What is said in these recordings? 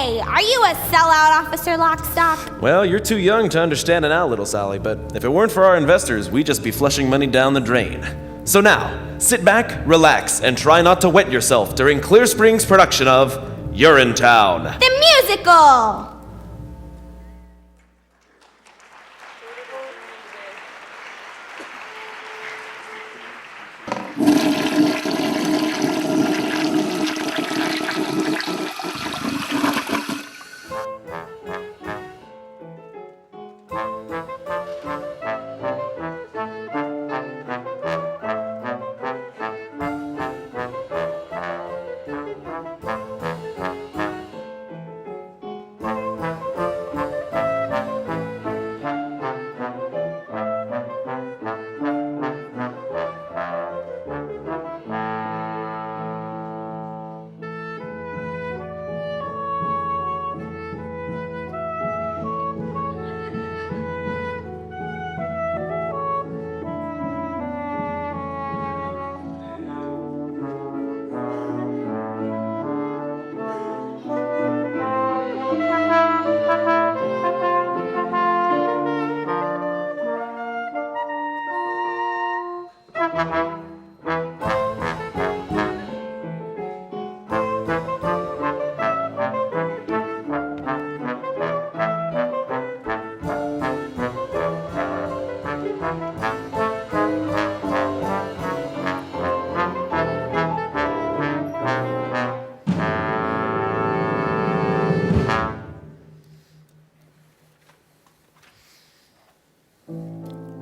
Say, are you a sellout, Officer Lockstock? Well, you're too young to understand it now, little Sally, but if it weren't for our investors, we'd just be flushing money down the drain. So now, sit back, relax, and try not to wet yourself during Clear Spring's production of Urinetown. The musical!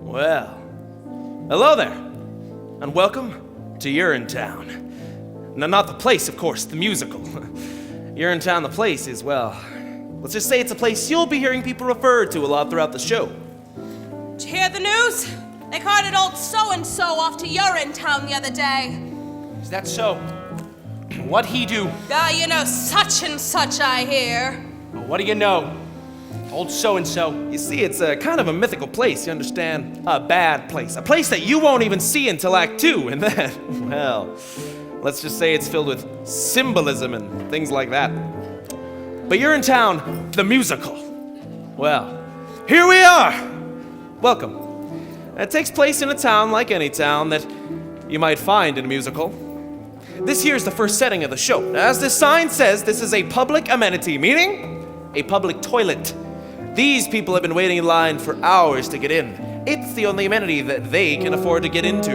Well, hello there, and welcome to Urinetown. Now, not the place, of course, the musical. Urinetown, the place, is, well, let's just say it's a place you'll be hearing people refer to a lot throughout the show. Did you hear the news? They carted old so-and-so off to Urinetown the other day. Is that so? What'd he do? You know, such and such, I hear. Well, what do you know? Old so-and-so. You see, it's a kind of a mythical place, you understand? A bad place. A place that you won't even see until Act 2, and then, well, let's just say it's filled with symbolism and things like that. But Urinetown, the musical. Well, here we are! Welcome. It takes place in a town like any town that you might find in a musical. This here's the first setting of the show. As the sign says, this is a public amenity, meaning a public toilet. These people have been waiting in line for hours to get in. It's the only amenity that they can afford to get into.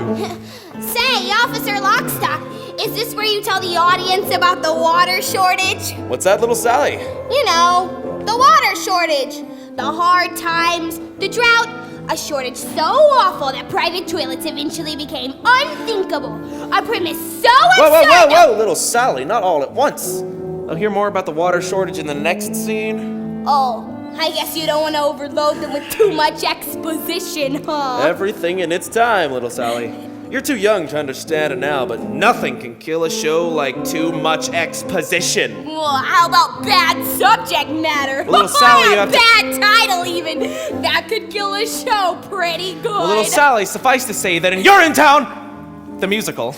Say, Officer Lockstock, is this where you tell the audience about the water shortage? What's that, little Sally? You know, the water shortage. The hard times, the drought, a shortage so awful that private toilets eventually became unthinkable. A premise so absurd. Whoa, little Sally, not all at once. I'll hear more about the water shortage in the next scene. Oh, I guess you don't want to overload them with too much exposition, huh? Everything in its time, little Sally. You're too young to understand it now, but nothing can kill a show like too much exposition. Well, how about bad subject matter? Little Sally, you have to... bad title even. That could kill a show pretty good. Well, little Sally, suffice to say that in Urinetown, the musical,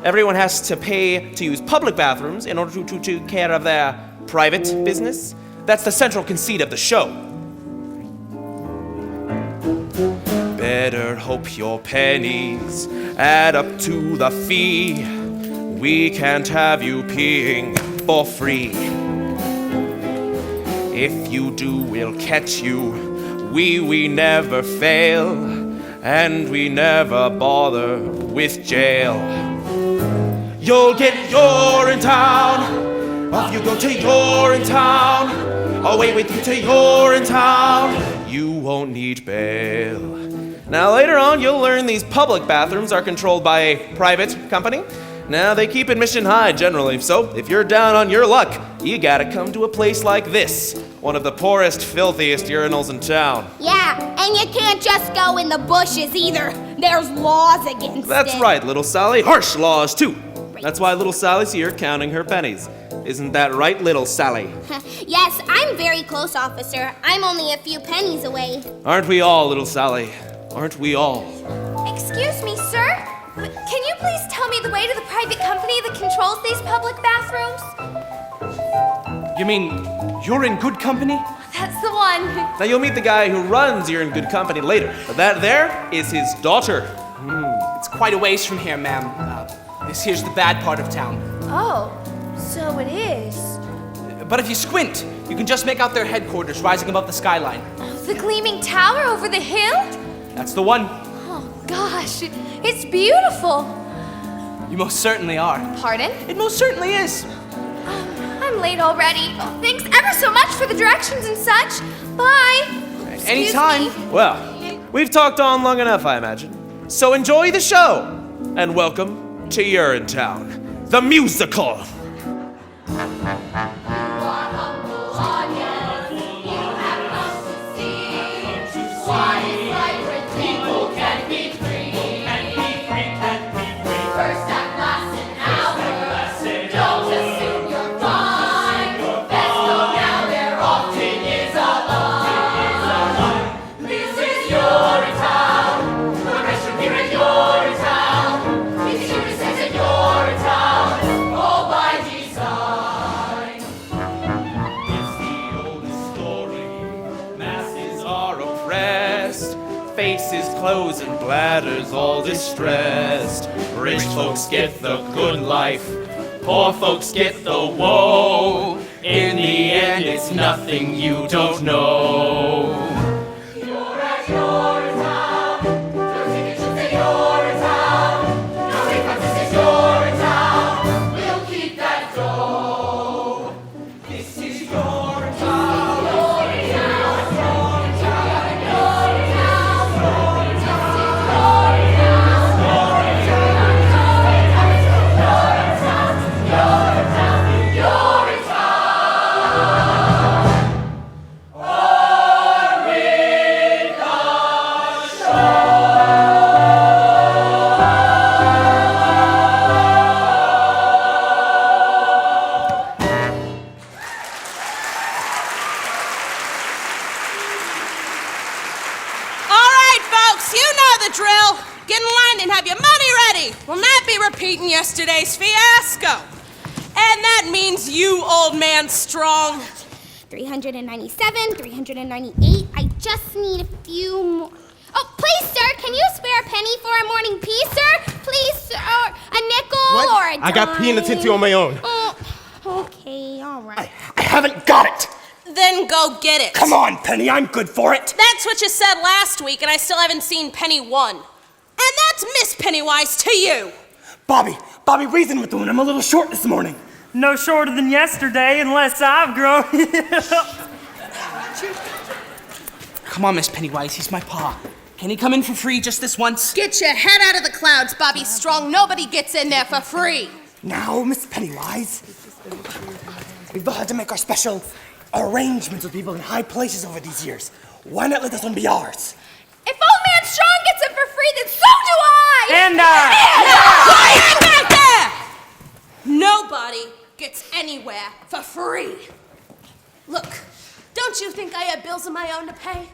everyone has to pay to use public bathrooms in order to take care of their private business. That's the central conceit of the show. Better hope your pennies add up to the fee. We can't have you peeing for free. If you do, we'll catch you. We never fail, and we never bother with jail. You'll get Urinetown. Off you go to Urinetown. Away with you to Urinetown. You won't need bail. Now later on, you'll learn these public bathrooms are controlled by a private company. Now they keep admission high generally, so if you're down on your luck, you gotta come to a place like this. One of the poorest, filthiest urinals in town. Yeah, and you can't just go in the bushes either. There's laws against it. That's right, little Sally. Harsh laws, too. That's why little Sally's here counting her pennies. Isn't that right, little Sally? Yes, I'm very close, officer. I'm only a few pennies away. Aren't we all, little Sally? Aren't we all? Excuse me, sir? But can you please tell me the way to the private company that controls these public bathrooms? You mean you're in good company? That's the one. Now you'll meet the guy who runs You're in Good Company later. But that there is his daughter. It's quite a ways from here, ma'am. This here's the bad part of town. Oh, so it is. But if you squint, you can just make out their headquarters rising above the skyline. The gleaming tower over the hill? That's the one. Oh, gosh, it's beautiful. You most certainly are. Pardon? It most certainly is. I'm late already. Oh, thanks ever so much for the directions and such. Bye. Excuse Anytime. me. Well, we've talked on long enough, I imagine. So enjoy the show, and welcome to Urinetown, the musical. Faces closed and bladders all distressed. Rich folks get the good life, poor folks get the woe. In the end, it's nothing you don't know. You're at Urinetown. Your ticket should say Urinetown. Your refund says Urinetown. We'll keep that dough. This is Urinetown. Drill. Get in line and have your money ready. We'll not be repeating yesterday's fiasco. And that means you, old man Strong. 397, 398. I just need a few more. Oh, please, sir, can you spare a penny for a morning pea, sir? Please, sir, a nickel or a dime. I got pee in the tinty on my own. Oh, okay, all right. I haven't got it. Then go get it. Come on, Penny, I'm good for it. That's what you said last week, and I still haven't seen Penny 1. And that's Miss Pennywise to you. Bobby, reason with the one. I'm a little short this morning. No shorter than yesterday, unless I've grown. Come on, Miss Pennywise, he's my pa. Can he come in for free just this once? Get your head out of the clouds, Bobby Strong. Nobody gets in there for free. Now, Miss Pennywise, we've had to make our special arrangements with people in high places over these years. Why not let this one be ours? If Old Man Strong gets it for free, then so do I! And, Quiet back there! Nobody gets anywhere for free. Look, don't you think I have bills of my own to pay?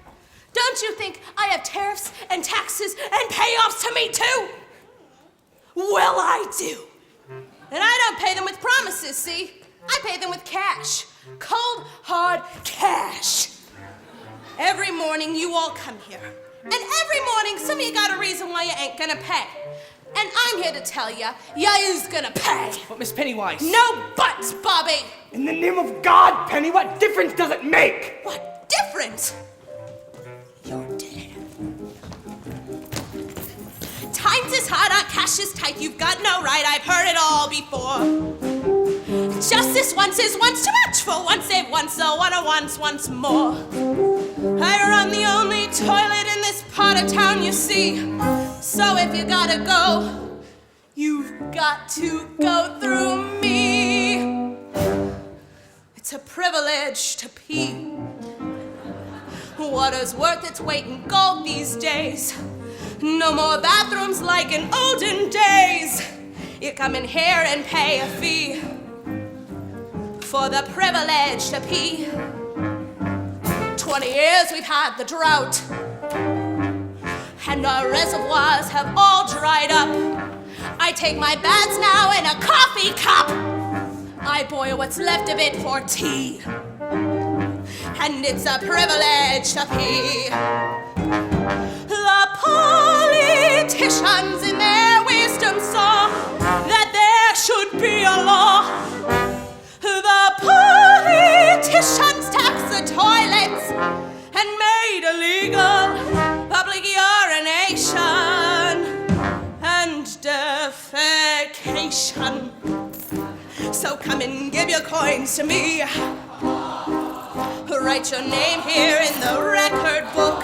Don't you think I have tariffs and taxes and payoffs to meet too? Well, I do. And I don't pay them with promises, see? I pay them with cash. Cold, hard cash. Every morning you all come here. And every morning some of you got a reason why you ain't gonna pay. And I'm here to tell you, you's gonna pay. But Miss Pennywise. No buts, Bobby. In the name of God, Penny, what difference does it make? What difference? You're dead. Times is hard, our cash is tight. You've got no right, I've heard it all before. Justice once is once too much. For once save once, so one once more. I run the only toilet in this part of town, you see. So if you gotta go, you've got to go through me. It's a privilege to pee. Water's worth its weight in gold these days. No more bathrooms like in olden days. You come in here and pay a fee for the privilege to pee. 20 years we've had the drought, and our reservoirs have all dried up. I take my baths now in a coffee cup. I boil what's left of it for tea. And it's a privilege to pee. The politicians in their wisdom saw that there should be a law. The politicians taxed the toilets and made illegal public urination and defecation. So come and give your coins to me. Write your name here in the record book.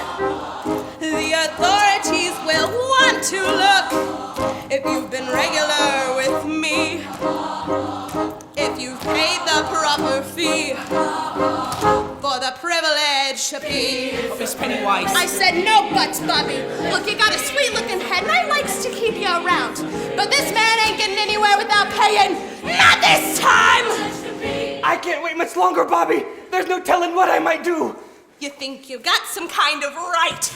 The authorities will want to look if you've been regular with me, if you've paid the proper fee for the privilege to pee. Miss Pennywise. I said no buts, Bobby. Look, you got a sweet-looking head, and I likes to keep you around. But this man ain't getting anywhere without paying. Not this time! I can't wait much longer, Bobby. There's no telling what I might do. You think you've got some kind of right.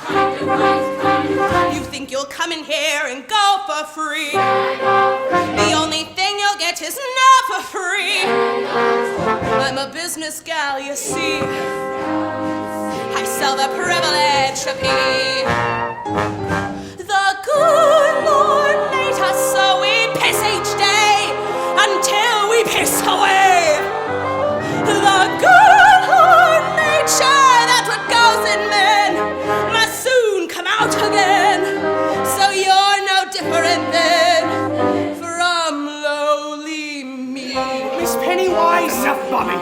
You think you'll come in here and go for free. The only thing you'll get is no for free. I'm a business gal, you see. I sell the privilege to pee. The good Lord made us so we piss each day until we piss away. The good Lord made sure that what goes in men must soon come out again. So you're no different then from lowly me. Miss Pennywise! Enough, Bobby.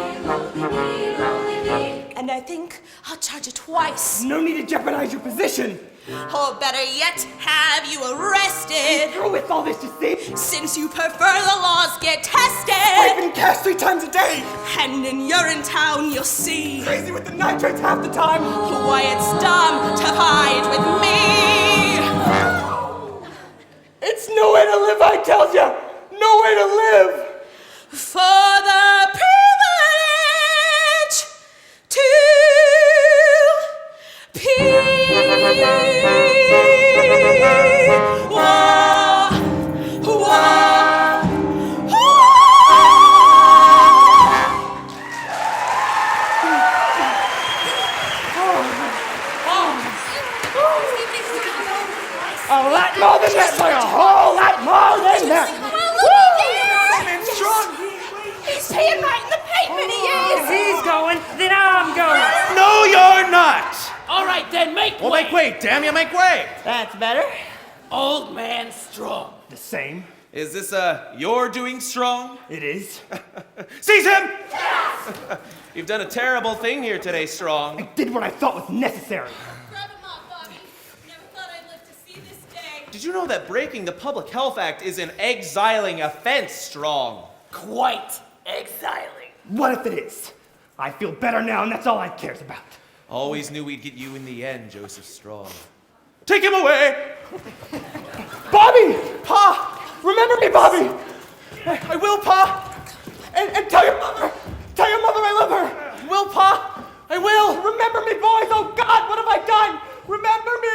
And I think I'll charge you twice. No need to jeopardize your position. Or better yet, have you arrested. Through with all this, you see. Since you prefer the laws get tested. I've been cast 3 times a day. And in Urinetown you'll see. Crazy with the nitrates half the time. Why it's dumb to fight with me. It's no way to live, I tell ya. No way to live. For the privilege to pee. A lot more than that, like a whole lot more than that. He's peeing right in the pavement, he If is! he's going, then I'm going. No, you're not! All right, then, make Well, way. make way, damn you, make way! That's better. Old man strong. The same. Is this, you're doing strong? It is. Seize him! You've done a terrible thing here today, Strong. I did what I thought was necessary. Grab him up, Bobby. Never thought I'd live to see this day. Did you know that breaking the Public Health Act is an exiling offense, Strong? Quite exiling. What if it is? I feel better now, and that's all I cares about. Always knew we'd get you in the end, Joseph Strong. Take him away! Bobby! Pa! Remember me, Bobby! I will, Pa! And tell your mother! Tell your mother I love her! Will, Pa! I will! Remember me, boys! Oh, God, what have I done? Remember me!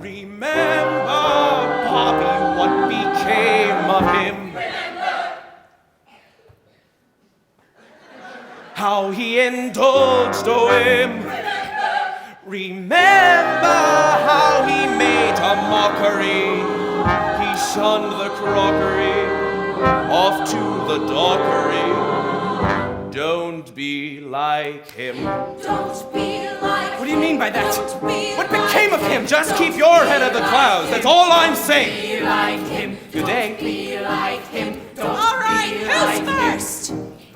Remember, Bobby, what became of him? How he indulged a whim. Remember how he made a mockery. He shunned the crockery, off to the dockery. Don't be like him. Don't be like What do you mean by that? What became of him? Just keep your head in the clouds, that's all I'm saying. Be like him. Good day. Be like him. Don't All right, be who's like first?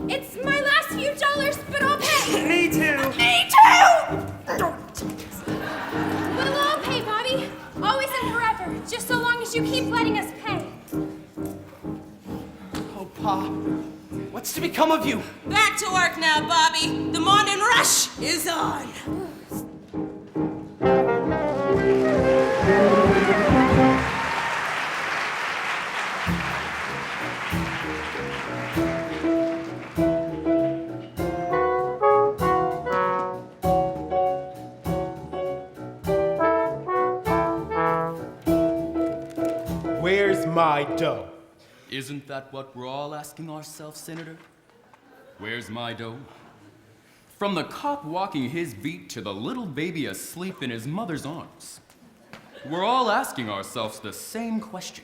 It's my last few dollars, but I'll pay. Me too. Me too! We'll all pay, Bobby. Always and forever. Just so long as you keep letting us pay. Oh, Pa. What's to become of you? Back to work now, Bobby. The morning rush is on. Where's my dough? Isn't that what we're all asking ourselves, Senator? Where's my dough? From the cop walking his beat to the little baby asleep in his mother's arms, we're all asking ourselves the same question.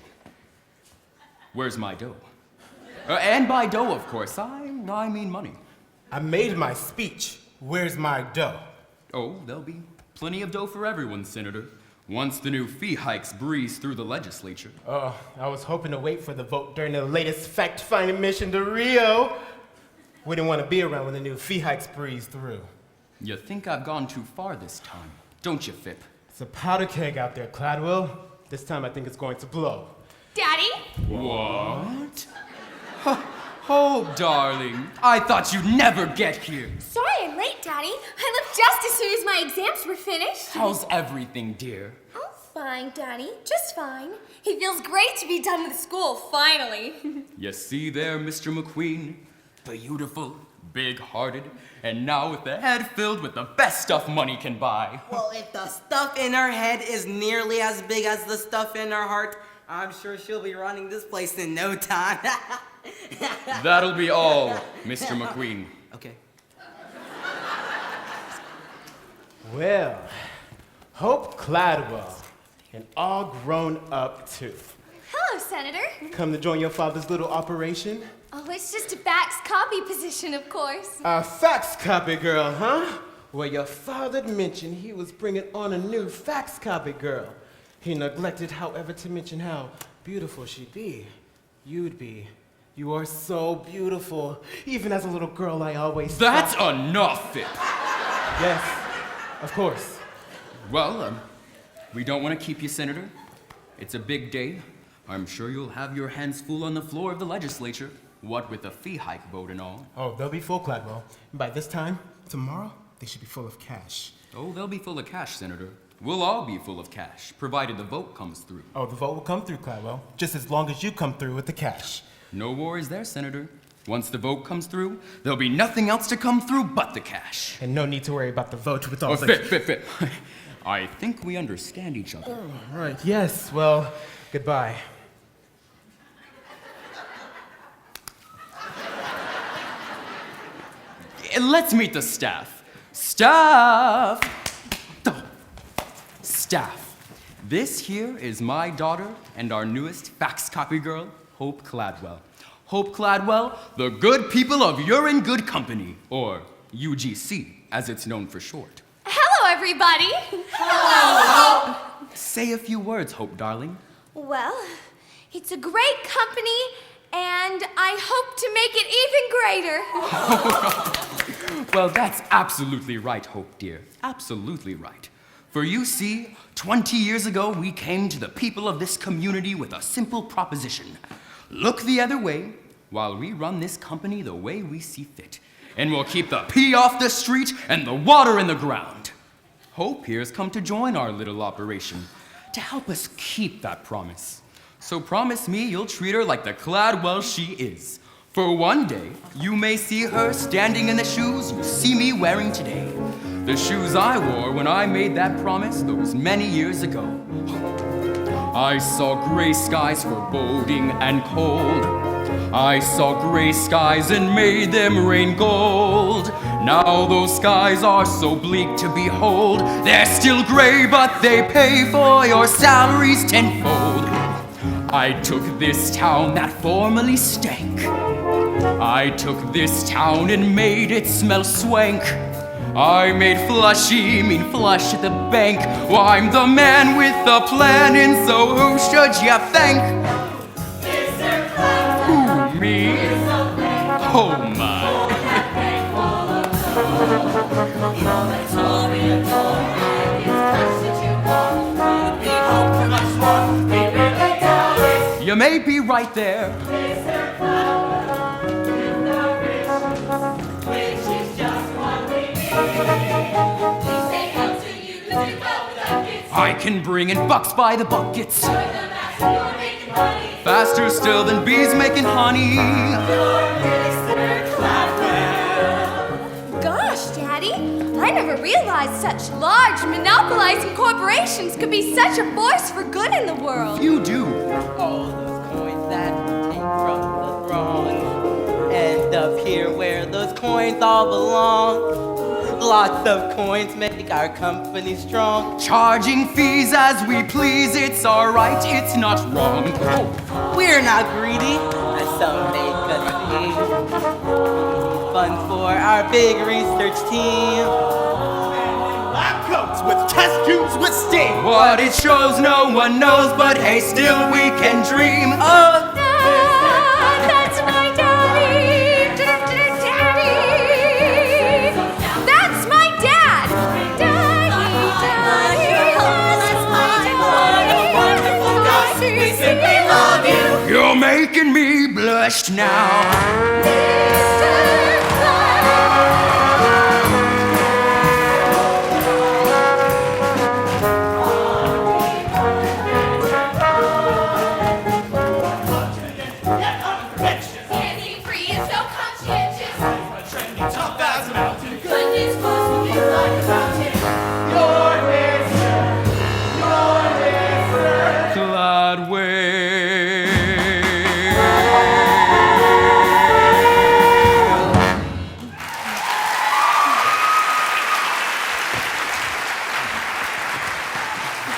Where's my dough? And by dough, of course, I mean money. I made my speech. Where's my dough? Oh, there'll be plenty of dough for everyone, Senator, once the new fee hikes breeze through the legislature. Oh, I was hoping to wait for the vote during the latest fact-finding mission to Rio. We didn't want to be around when the new fee hikes breeze through. You think I've gone too far this time, don't you, Fip? It's a powder keg out there, Cladwell. This time I think it's going to blow. Daddy? What? Oh, darling, I thought you'd never get here. Sorry I'm late, Daddy. I left just as soon as my exams were finished. How's everything, dear? Oh, fine, Daddy. Just fine. It feels great to be done with school, finally. You see there, Mr. McQueen? Beautiful, big-hearted, and now with the head filled with the best stuff money can buy. Well, if the stuff in her head is nearly as big as the stuff in her heart, I'm sure she'll be running this place in no time. That'll be all, Mr. McQueen. Okay. Well, Hope Cladwell, and all grown up too. Hello, Senator. Come to join your father's little operation? Oh, it's just a fax copy position, of course. A fax copy girl, huh? Well, your father mentioned he was bringing on a new fax copy girl. He neglected, however, to mention how beautiful she'd be. You'd be. You are so beautiful. Even as a little girl, I always That's thought... enough, Fip. Yes, of course. Well, we don't want to keep you, Senator. It's a big day. I'm sure you'll have your hands full on the floor of the legislature, what with the fee hike vote and all. Oh, they'll be full, Cladwell. By this time, tomorrow, they should be full of cash. Oh, they'll be full of cash, Senator. We'll all be full of cash, provided the vote comes through. Oh, the vote will come through, Cladwell, just as long as you come through with the cash. No worries there, Senator. Once the vote comes through, there'll be nothing else to come through but the cash. And no need to worry about the vote with all the... Fip. I think we understand each other. Oh, right, yes, well, goodbye. Let's meet the staff. Staff! Staff. This here is my daughter and our newest fax copy girl, Hope Cladwell. Hope Cladwell, the good people of You're in Good Company, or UGC, as it's known for short. Hello, everybody. Hello, Hope. Say a few words, Hope, darling. Well, it's a great company, and I hope to make it even greater. Well, that's absolutely right, Hope, dear. Absolutely right. For you see, 20 years ago, we came to the people of this community with a simple proposition. Look the other way while we run this company the way we see fit. And we'll keep the pee off the street and the water in the ground. Hope here's come to join our little operation to help us keep that promise. So promise me you'll treat her like the Cladwell she is. For one day, you may see her standing in the shoes you see me wearing today. The shoes I wore when I made that promise those many years ago. I saw gray skies foreboding and cold. I saw gray skies and made them rain gold. Now those skies are so bleak to behold. They're still gray, but they pay for your salaries tenfold. I took this town that formerly stank. I took this town and made it smell swank. I made Flushy mean flush at the bank. Well, I'm the man with the plan, and so who should you thank? Mr. Cloud. Who, me? Oh my. You may be right there. Mr. Cloud. In the rich, which is just what we need. We say help to you to do well with our kids. I can bring in bucks by the buckets. You're the master, you're making money. Faster still than bees making honey. You're Mr. Cloudwell. Gosh, Daddy, I never realized such large, monopolizing corporations could be such a force for good in the world. You do. All those coins that take coins all belong. Lots of coins make our company strong. Charging fees as we please, it's alright, it's not wrong. We're not greedy, as some make us seem. Fun for our big research team. Lab coats with test tubes with steam. What it shows no one knows, but hey, still we can dream. Oh, That's my daddy. Daddy. That's my dad. Daddy. You're making me blush now. Candy free is so conscientious. Tough as a mountain. Goodness flows from you like a fountain.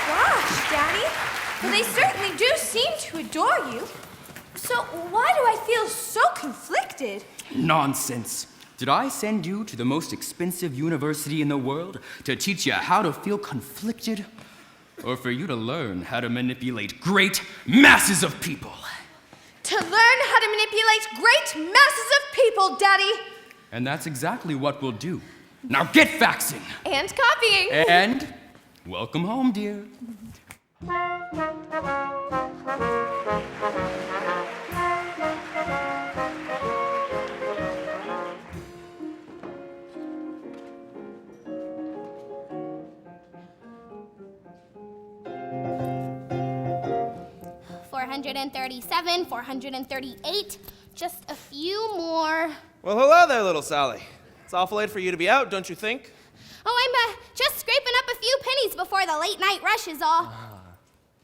Gosh, Daddy. Well, they certainly do seem to adore you. So why do I feel so conflicted? Nonsense. Did I send you to the most expensive university in the world to teach you how to feel conflicted? Or for you to learn how to manipulate great masses of people? To learn how to manipulate great masses of people, Daddy. And that's exactly what we'll do. Now get faxing! And copying. And welcome home, dear. 437, 438, just a few more. Well, hello there, little Sally. It's awful late for you to be out, don't you think? Oh, I'm just scraping up a few pennies before the late night rush is all.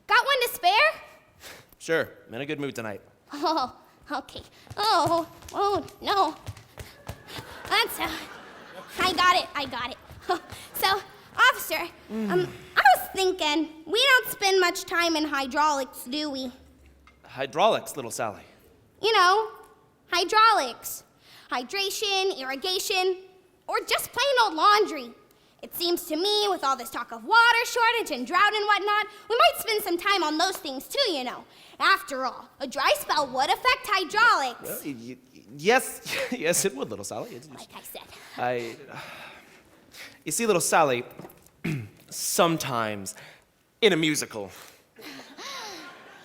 Got one to spare? Sure, I'm in a good mood tonight. Oh, okay. Oh, no. That's, I got it. So, officer, I was thinking, we don't spend much time in hydraulics, do we? Hydraulics, little Sally. You know, hydraulics. Hydration, irrigation, or just plain old laundry. It seems to me, with all this talk of water shortage and drought and whatnot, we might spend some time on those things too, you know. After all, a dry spell would affect hydraulics. Well, yes, it would, little Sally. Like I said. You see, little Sally, sometimes in a musical,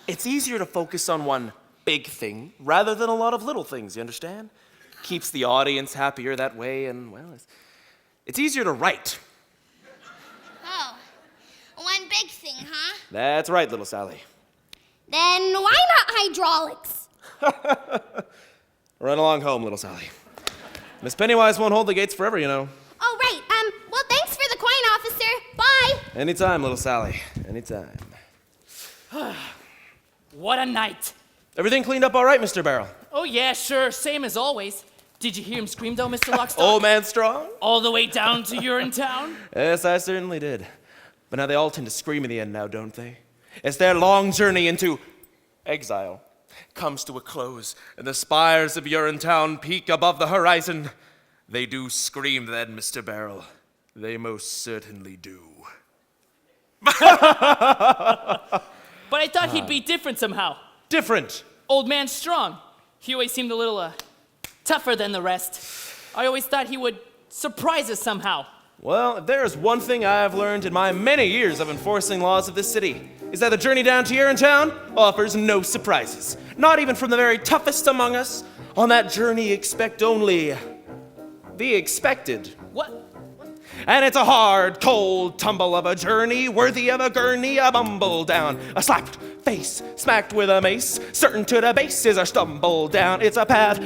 it's easier to focus on one big thing rather than a lot of little things, you understand? Keeps the audience happier that way, and, well, it's easier to write. Oh, one big thing, huh? That's right, little Sally. Then why not hydraulics? Run along home, little Sally. Miss Pennywise won't hold the gates forever, you know. Oh, right. Well, thanks for the coin, officer. Bye. Anytime, little Sally. Anytime. What a night. Everything cleaned up all right, Mr. Barrel? Oh, yeah, sure. Same as always. Did you hear him scream, though, Mr. Lockstock? Old man strong? All the way down to Urinetown? Yes, I certainly did. But now they all tend to scream in the end now, don't they? As their long journey into exile comes to a close, and the spires of Urinetown peak above the horizon, they do scream then, Mr. Barrel. They most certainly do. But I thought he'd be different somehow. Different. Old man strong. He always seemed a little, tougher than the rest. I always thought he would surprise us somehow. Well, if there is one thing I have learned in my many years of enforcing laws of this city, is that the journey down to Urinetown offers no surprises. Not even from the very toughest among us. On that journey, expect only the expected. What? And it's a hard, cold tumble of a journey, worthy of a gurney, a bumble down, a slapped face, smacked with a mace, certain to the base is a stumble down. It's a path,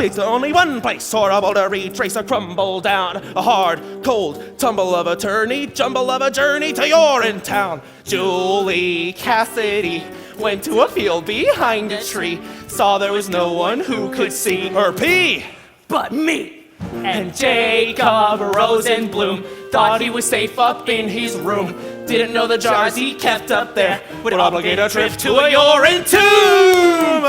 leads to only one place, horrible to retrace, a crumble down, a hard, cold tumble of a tourney, jumble of a journey to Urinetown. Julie Cassidy went to a field behind a tree, saw there was no one who could see her pee. But me! And Jacob Rosenblum thought he was safe up in his room. Didn't know the jars he kept up there would obligate a trip to a urine tomb.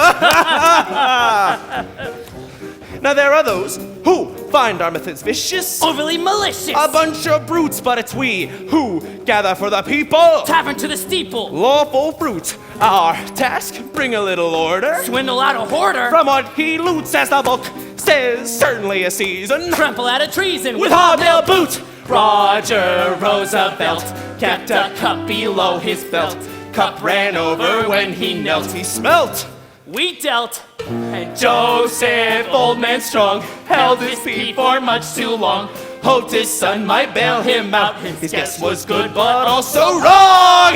Now there are those who find our methods vicious, Overly malicious. a bunch of brutes, but it's we who gather for the people. Tavern to the steeple. Lawful fruit, our task, bring a little order. Swindle out a hoarder. From what he loots, as the book says, certainly a season. Trample out a treason With hobnail boot, Roger Roosevelt kept a cup below his belt. Cup ran over when he knelt. he smelt. We dealt. And Joseph, old man strong, held his pee for much too long. Hoped his son might bail him out. His guess was good, but also wrong.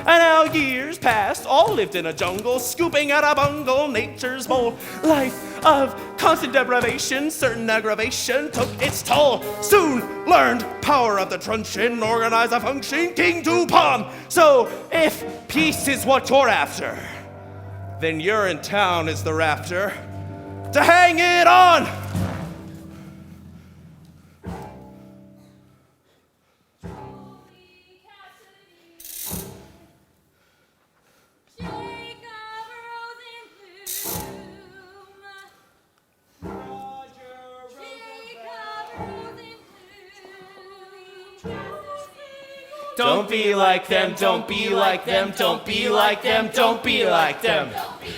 And now years passed, all lived in a jungle, scooping out a bungle, nature's mold. Life of constant deprivation, certain aggravation took its toll. Soon learned power of the truncheon, organize a function, king to pawn. So if peace is what you're after, then Urinetown is the rafter to hang it on. Don't be like them, don't be like them, don't be like them, don't be like them.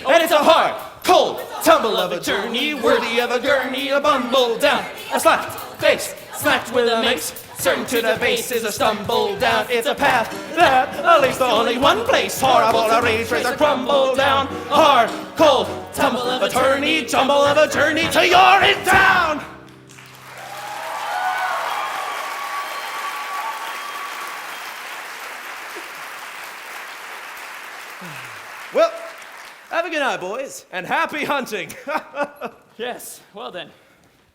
And it's a hard, cold tumble of a journey, worthy of a gurney, a bumble down, a slapped face, smacked with a mace, certain to the base is a stumble down. It's a path that leads to only one place, horrible, a rage race, a crumble down, a hard, cold tumble of a journey, jumble of a journey to Urinetown. Well, have a good night, boys, and happy hunting. Yes, well then.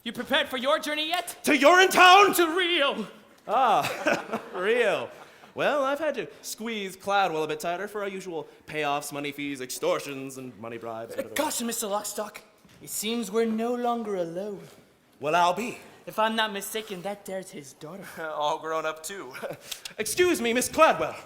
You prepared for your journey yet? To Urinetown? To Rio. Real. Well, I've had to squeeze Cloudwell a bit tighter for our usual payoffs, money fees, extortions, and money bribes. Caution, Mr. Lockstock. It seems we're no longer alone. Well, I'll be. If I'm not mistaken, that there's his daughter. All grown up, too. Excuse me, Miss Cladwell.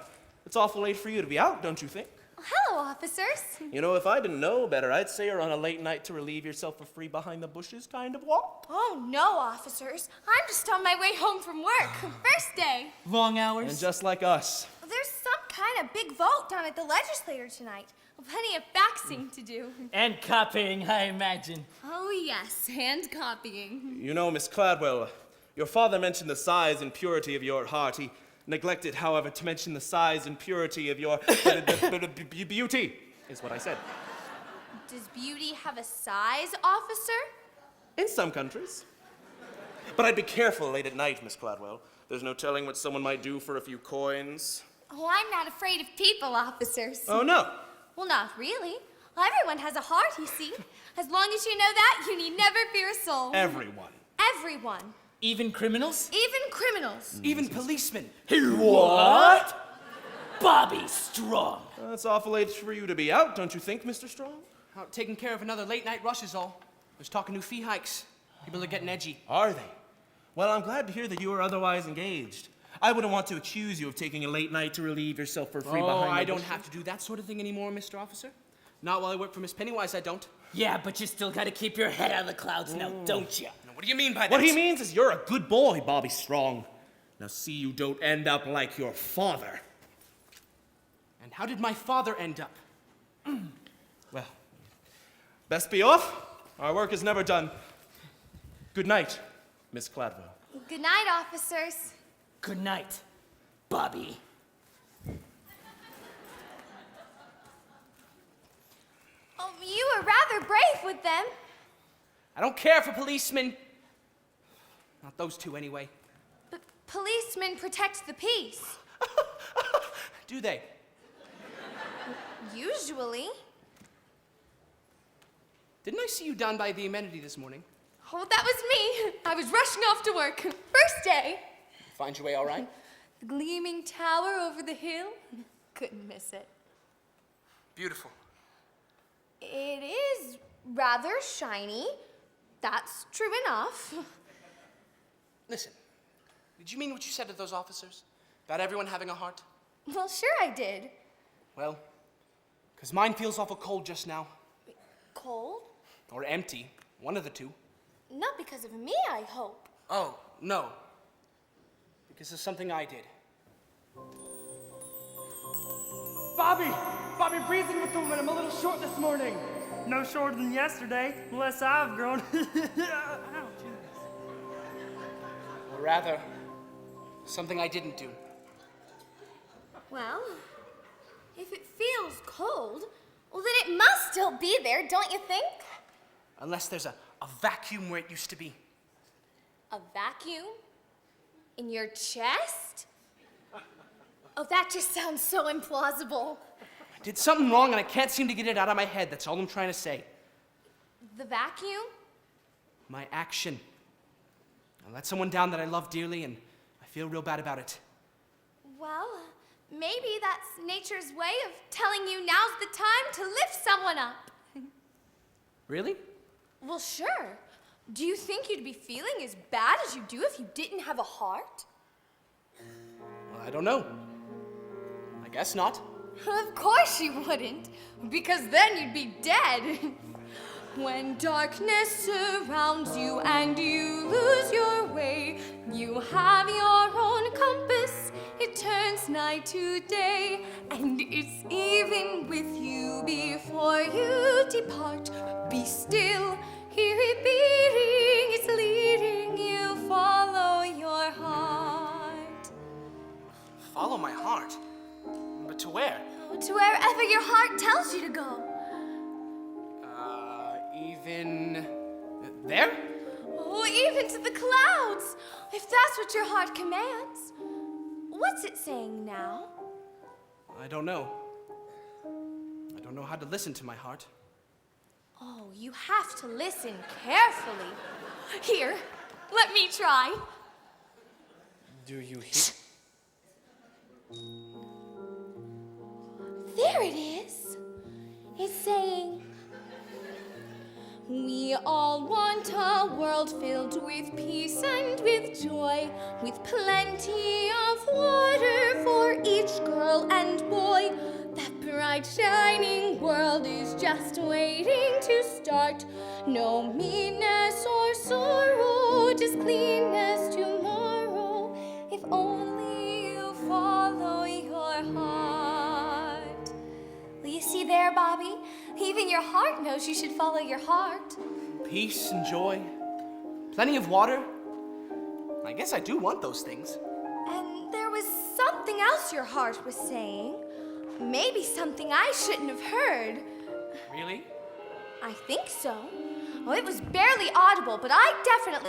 It's awful late for you to be out, don't you think? Hello, officers. You know, if I didn't know better, I'd say you're on a late night to relieve yourself for free behind the bushes kind of walk. Oh, no, officers. I'm just on my way home from work. First day. Long hours. And just like us. There's some kind of big vote down at the legislature tonight. Plenty of faxing to do. And copying, I imagine. Oh, yes, and copying. You know, Miss Cladwell, your father mentioned the size and purity of your heart. He neglected, however, to mention the size and purity of your beauty, is what I said. Does beauty have a size, officer? In some countries. But I'd be careful late at night, Miss Cladwell. There's no telling what someone might do for a few coins. Oh, I'm not afraid of people, officers. Oh, no. Well, not really. Everyone has a heart, you see. As long as you know that, you need never fear a soul. Everyone. Everyone. Even criminals? Even criminals. Even policemen. What? Bobby Strong. It's awful late for you to be out, don't you think, Mr. Strong? Out taking care of another late night rush is all. There's talking new fee hikes. People are getting edgy. Are they? Well, I'm glad to hear that you are otherwise engaged. I wouldn't want to accuse you of taking a late night to relieve yourself for free behind I the don't bushes. have to do that sort of thing anymore, Mr. Officer. Not while I work for Miss Pennywise, I don't. Yeah, but you still gotta keep your head out of the clouds now, don't you? Now, what do you mean by that? What he means is you're a good boy, Bobby Strong. Now see you don't end up like your father. And how did my father end up? Well, best be off. Our work is never done. Good night, Miss Cladwell. Good night, officers. Good night, Bobby. Oh, you were rather brave with them. I don't care for policemen. Not those two, anyway. But policemen protect the peace. Do they? Usually. Didn't I see you down by the amenity this morning? Oh, that was me. I was rushing off to work. First day. Find your way all right? The gleaming tower over the hill. Couldn't miss it. Beautiful. It is rather shiny. That's true enough. Listen, did you mean what you said to those officers? About everyone having a heart? Well, sure I did. Well, because mine feels awful cold just now. Cold? Or empty. One of the two. Not because of me, I hope. Oh, no. Because of something I did. Bobby, breathing with the woman. I'm a little short this morning. No shorter than yesterday, unless I've grown. Or rather, something I didn't do. Well, if it feels cold, well, then it must still be there, don't you think? Unless there's a vacuum where it used to be. A vacuum? In your chest? Oh, that just sounds so implausible. I did something wrong and I can't seem to get it out of my head. That's all I'm trying to say. The vacuum? My action. I let someone down that I love dearly and I feel real bad about it. Well, maybe that's nature's way of telling you now's the time to lift someone up. Really? Well, sure. Do you think you'd be feeling as bad as you do if you didn't have a heart? Well, I don't know. I guess not. Of course you wouldn't, because then you'd be dead. When darkness surrounds you and you lose your way, you have your own compass. It turns night to day, and it's even with you before you depart. Be still, hear it beating, it's leading you. Follow your heart. Follow my heart? But to where? To wherever your heart tells you to go. Even there? Oh, even to the clouds, if that's what your heart commands. What's it saying now? I don't know. I don't know how to listen to my heart. Oh, you have to listen carefully. Here, let me try. Do you hear? There it is. It's saying, we all want a world filled with peace and with joy, with plenty of water for each girl and boy. That bright shining world is just waiting to start. No meanness or sorrow, just cleanness tomorrow. If only you follow your heart. Will you see there, Bobby? Even your heart knows you should follow your heart. Peace and joy. Plenty of water. I guess I do want those things. And there was something else your heart was saying. Maybe something I shouldn't have heard. Really? I think so. Well, it was barely audible, but I definitely